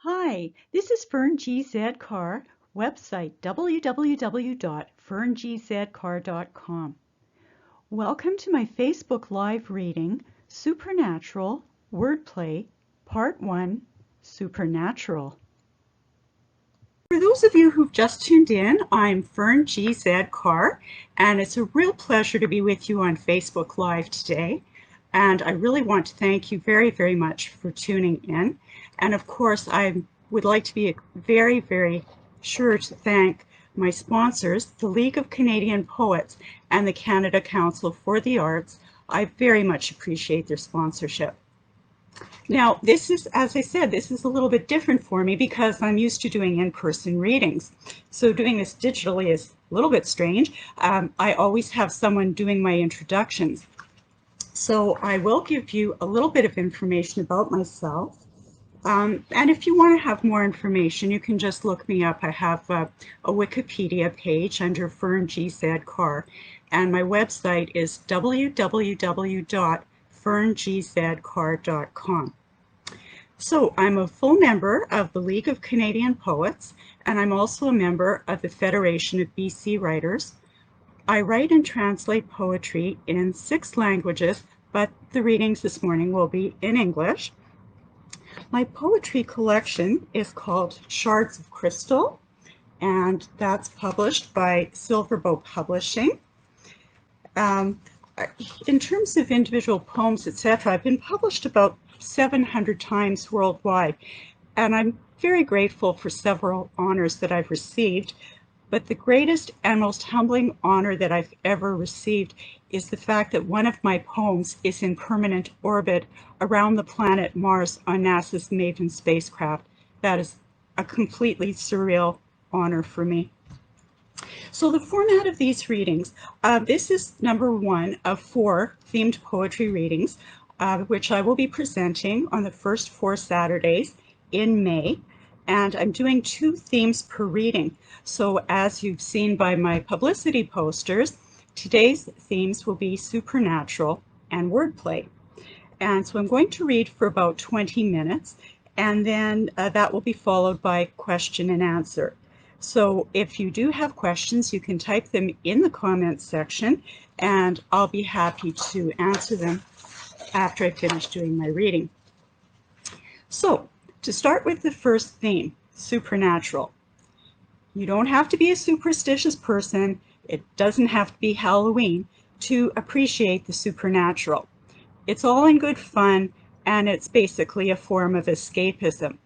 Hi, this is Fern G. Carr, website www.ferngzcarr.com. Welcome to my Facebook Live reading, Supernatural, Wordplay, Part 1, Supernatural. For those of you who've just tuned in, I'm Fern G. Carr, and it's a real pleasure to be with you on Facebook Live today. And I really want to thank you very, very much for tuning in. And of course, I would like to be very, very sure to thank my sponsors, the League of Canadian Poets and the Canada Council for the Arts. I very much appreciate their sponsorship. Now, this is, as I said, this is a little bit different for me because I'm used to doing in-person readings. So doing this digitally is a little bit strange. I always have someone doing my introductions. So I will give you a little bit of information about myself. And if you want to have more information, you can just look me up. I have a Wikipedia page under Fern G. Carr, and my website is www.ferngzcarr.com. So I'm a full member of the League of Canadian Poets, and I'm also a member of the Federation of BC Writers. I write and translate poetry in 6 languages, but the readings this morning will be in English. My poetry collection is called Shards of Crystal, and that's published by Silverbow Publishing. In terms of individual poems, etc., I've been published about 700 times worldwide, and I'm very grateful for several honors that I've received. But the greatest and most humbling honor that I've ever received is the fact that one of my poems is in permanent orbit around the planet Mars on NASA's MAVEN spacecraft. That is a completely surreal honor for me. So the format of these readings, this is number 1 of 4 themed poetry readings, which I will be presenting on the first 4 Saturdays in May. And I'm doing 2 themes per reading. So as you've seen by my publicity posters, today's themes will be supernatural and wordplay. And so I'm going to read for about 20 minutes, and then that will be followed by question and answer. So if you do have questions, you can type them in the comments section, and I'll be happy to answer them after I finish doing my reading. So to start with the first theme, supernatural. You don't have to be a superstitious person. It doesn't have to be Halloween to appreciate the supernatural. It's all in good fun, and it's basically a form of escapism.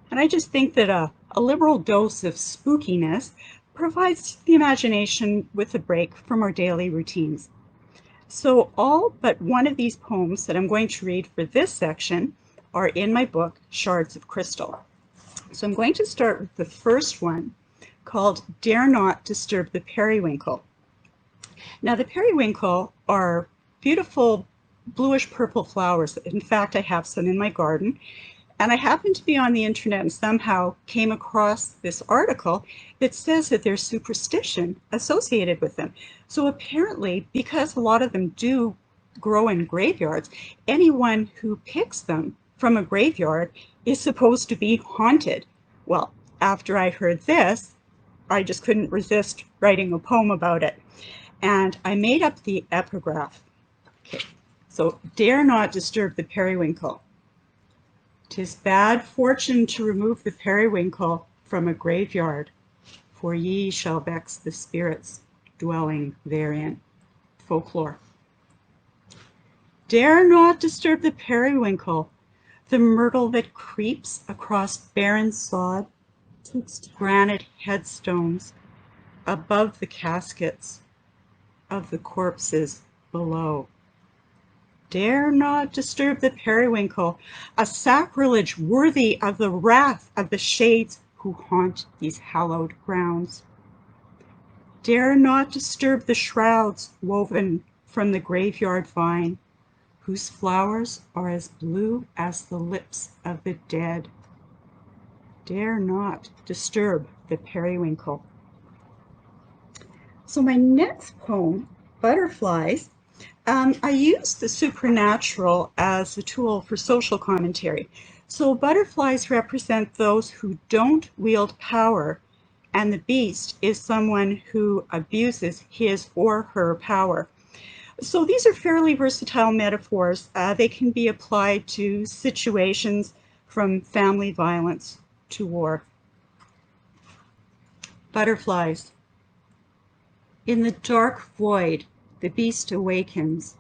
And I just think that a liberal dose of spookiness provides the imagination with a break from our daily routines. So all but one of these poems that I'm going to read for this section are in my book, Shards of Crystal. So I'm going to start with the first one, called Dare Not Disturb the Periwinkle. Now the periwinkle are beautiful bluish purple flowers. In fact, I have some in my garden. And I happened to be on the internet and somehow came across this article that says that there's superstition associated with them. So apparently, because a lot of them do grow in graveyards, anyone who picks them from a graveyard is supposed to be haunted. Well, after I heard this, I just couldn't resist writing a poem about it. And I made up the epigraph. Okay. So, dare not disturb the periwinkle. 'Tis bad fortune to remove the periwinkle from a graveyard, for ye shall vex the spirits dwelling therein. Folklore. Dare not disturb the periwinkle, the myrtle that creeps across barren sod, twixt granite headstones, above the caskets of the corpses below. Dare not disturb the periwinkle, a sacrilege worthy of the wrath of the shades who haunt these hallowed grounds. Dare not disturb the shrouds woven from the graveyard vine, whose flowers are as blue as the lips of the dead. Dare not disturb the periwinkle. So my next poem, Butterflies, I use the supernatural as a tool for social commentary. So butterflies represent those who don't wield power, and the beast is someone who abuses his or her power. So these are fairly versatile metaphors. They can be applied to situations from family violence to war. Butterflies. In the dark void, the beast awakens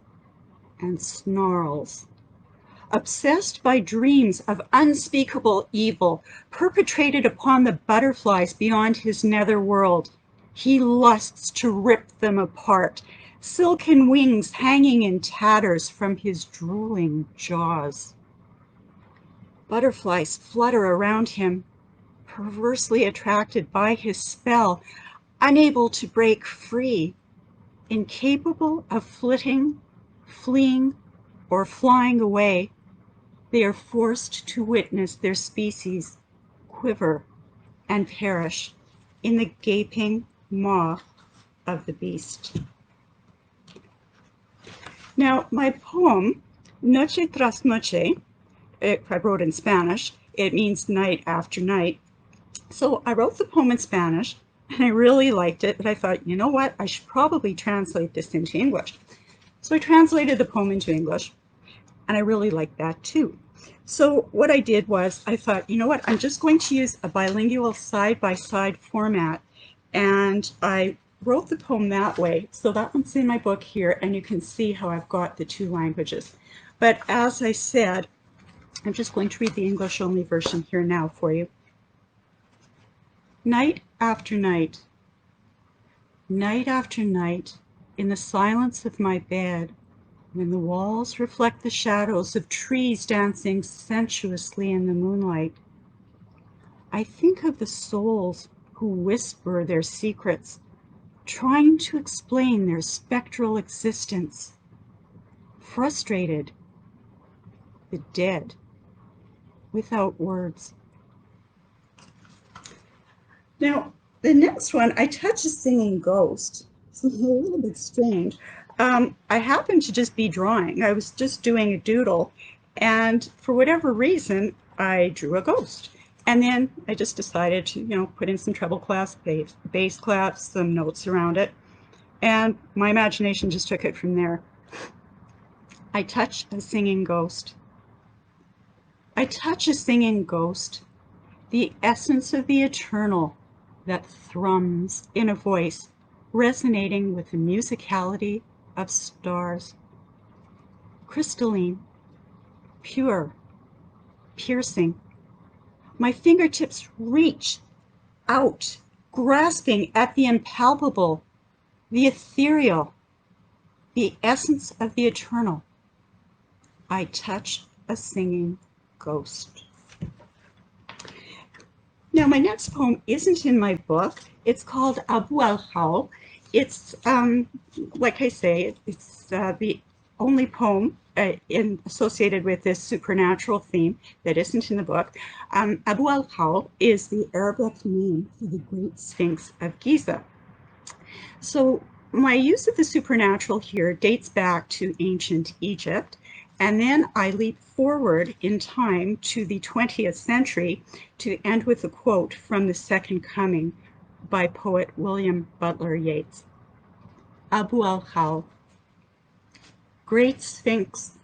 and snarls. Obsessed by dreams of unspeakable evil perpetrated upon the butterflies beyond his nether world, he lusts to rip them apart, silken wings hanging in tatters from his drooling jaws. Butterflies flutter around him, perversely attracted by his spell, unable to break free, incapable of flitting, fleeing, or flying away. They are forced to witness their species quiver and perish in the gaping maw of the beast. Now, my poem, Noche tras Noche, I wrote in Spanish. It means night after night. So I wrote the poem in Spanish, and I really liked it, but I thought, you know what, I should probably translate this into English. So I translated the poem into English, and I really liked that too. So what I did was I thought, you know what, I'm just going to use a bilingual side-by-side format, and I wrote the poem that way. So that one's in my book here, and you can see how I've got the two languages. But as I said, I'm just going to read the English-only version here now for you. Night after night, night after night, in the silence of my bed, when the walls reflect the shadows of trees dancing sensuously in the moonlight, I think of the souls who whisper their secrets, trying to explain their spectral existence. Frustrated, the dead, without words. Now, the next one, I touch a singing ghost. It's a little bit strange. I happened to just be drawing. I was just doing a doodle, and for whatever reason, I drew a ghost. And then I just decided to, put in some treble clefs, bass clefs, some notes around it, and my imagination just took it from there. I touch a singing ghost. I touch a singing ghost, the essence of the eternal that thrums in a voice resonating with the musicality of stars. Crystalline, pure, piercing. My fingertips reach out, grasping at the impalpable, the ethereal, the essence of the eternal. I touch a singing ghost. Now, my next poem isn't in my book. It's called Abu al-Hal. It's, like I say, it's the only poem associated with this supernatural theme that isn't in the book. Abu al-Hal is the Arabic name for the Great Sphinx of Giza. So my use of the supernatural here dates back to ancient Egypt, and then I leap forward in time to the 20th century to end with a quote from The Second Coming by poet William Butler Yeats. Abu al-Hal, great Sphinx,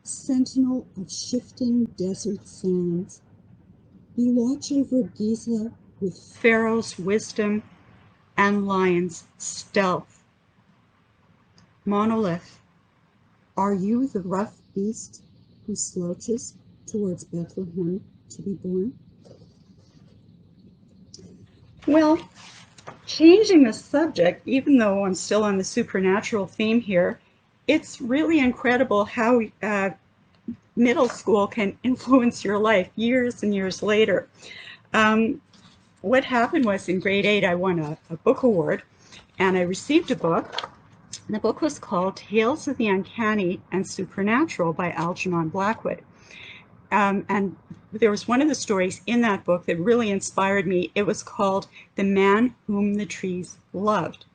sentinel of shifting desert sands, you watch over Giza with Pharaoh's wisdom and lion's stealth. Monolith, are you the rough beast who slouches towards Bethlehem to be born? Well, changing the subject, even though I'm still on the supernatural theme here, it's really incredible how middle school can influence your life years and years later. What happened was in grade 8, I won a book award, and I received a book. The book was called Tales of the Uncanny and Supernatural by Algernon Blackwood. And there was one of the stories in that book that really inspired me. It was called The Man Whom the Trees Loved.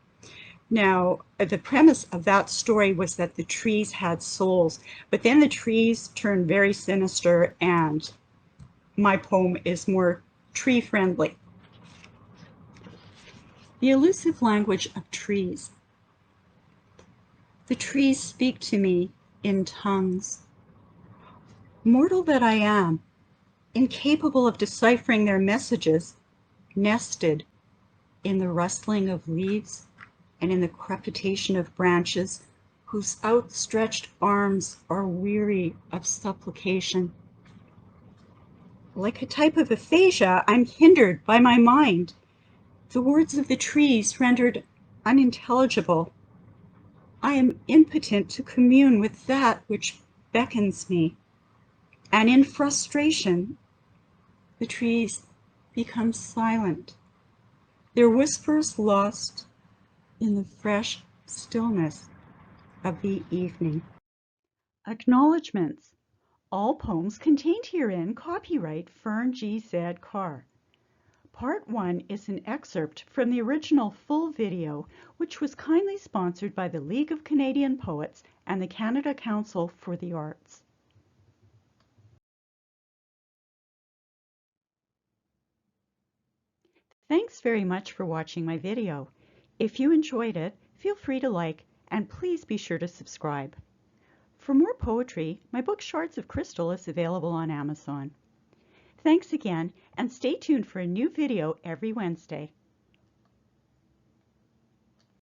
Now, the premise of that story was that the trees had souls, but then the trees turned very sinister and my poem is more tree friendly. The elusive language of trees. The trees speak to me in tongues. Mortal that I am, incapable of deciphering their messages, nested in the rustling of leaves and in the crepitation of branches whose outstretched arms are weary of supplication. Like a type of aphasia, I'm hindered by my mind, the words of the trees rendered unintelligible. I am impotent to commune with that which beckons me, and in frustration, the trees become silent, their whispers lost in the fresh stillness of the evening. Acknowledgements. All poems contained herein copyright Fern G. Carr. Part 1 is an excerpt from the original full video, which was kindly sponsored by the League of Canadian Poets and the Canada Council for the Arts. Thanks very much for watching my video. If you enjoyed it, feel free to like, and please be sure to subscribe. For more poetry, my book Shards of Crystal is available on Amazon. Thanks again, and stay tuned for a new video every Wednesday.